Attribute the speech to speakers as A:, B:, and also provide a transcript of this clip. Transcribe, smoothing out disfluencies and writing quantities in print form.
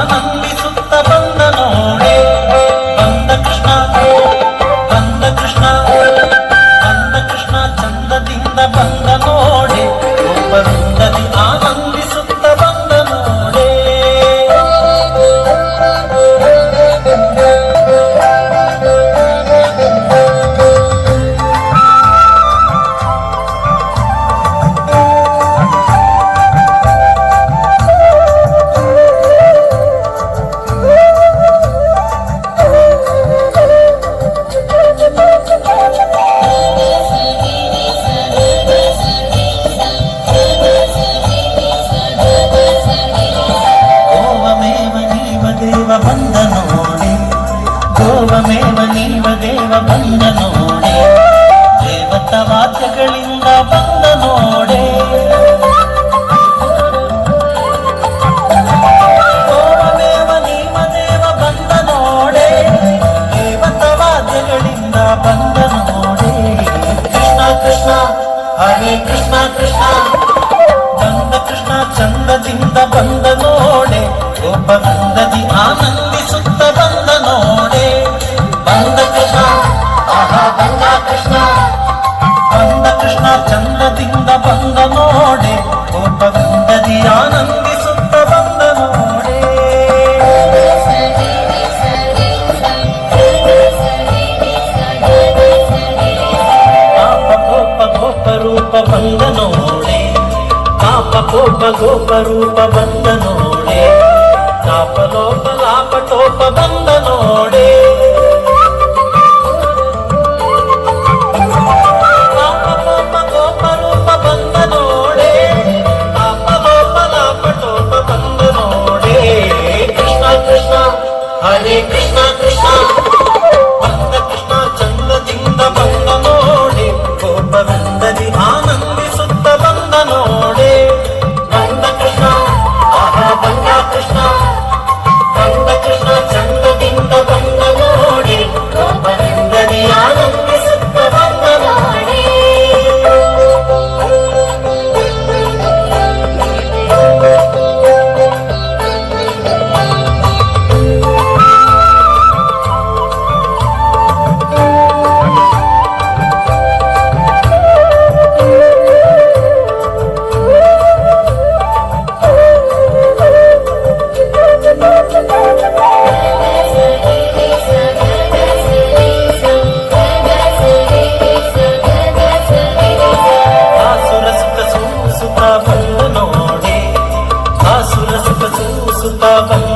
A: ಆನಂದಿಸುತ್ತ ಬಂದ ನೋಡೆ ಬಂದ ಕೃಷ್ಣ ಚಂದದಿಂದ ಬಂದ ನೋಡೆ ಒಬ್ಬರಿಂದದಿ ಆನಂದಿಸುತ್ತ ಬಂದ ನೋಡೆ ಬಂದ ನೋಡೆ ಗೋವಮೇವ ನೀವ ದೇವ ಬಂದ ನೋಡೆ ದೇವತ ವಾದ್ಯಗಳಿಂದ ಬಂದ ನೋಡೆ ಗೋವಮೇವ ನೀವ ದೇವ ಬಂದ ನೋಡೆ ದೇವತ ವಾದ್ಯಗಳಿಂದ ಬಂದ ನೋಡೆ ಕೃಷ್ಣ ಕೃಷ್ಣ ಹರೇ ಕೃಷ್ಣ ಕೃಷ್ಣ ಬಂದ ಕೃಷ್ಣ ಚಂದದಿಂದ ಬಂದ ನೋಡೆ ಗೋಪವೃಂದದಿ ಆನಂದಿಸುತ್ತ ಬಂದ ನೋಡೆ ಬಂದ ಕೃಷ್ಣ ಆಹಾ ಬಂದ ಕೃಷ್ಣ ಚಂದದಿಂದ ಬಂದ ನೋಡೆ ಗೋಪವೃಂದದಿ ಆನಂದಿಸುತ್ತ ಬಂದ ನೋಡೆ ಪಾಪ ಕೋಪ ಗೋಪ ರೂಪ ಬಂದ ನೋಡೆ ಪಾಪ ಕೋಪ ಗೋಪ ರೂಪ ಬಂದ ನೋಡೆ ಲಾಪಲೋಪ ಲಾಪಟೋಪ ಬಂದ ನೋಡೆ ಲಾಪಲೋಪ ಗೋಪ ರೂಪ ಬಂದ ನೋಡೆ ಲಾಪಲೋಪ ಲಾಪಟೋಪ ಬಂದ ನೋಡೆ ಕೃಷ್ಣ ಕೃಷ್ಣ ಹರೇ ಕೃಷ್ಣ ಕೃಷ್ಣ ಬಂದ ಕೃಷ್ಣ ಚಂದದಿಂದ ಬಂದ ನೋಡೆ ಗೋಪವೃಂದದಿ ಆನಂದಿಸುತ್ತ ಬಂದ ನೋಡೆ ಬಂದ ಕೃಷ್ಣ ಆಹಾ ಬಂದ ಕೃಷ್ಣ ಚಂದದಿಂದ ಬಂದ ನೋಡೆ ಗೋಪವೃಂದದಿ ಆನಂದಿಸುತ್ತ ಬಂದ ನೋಡೆ ಬಂದ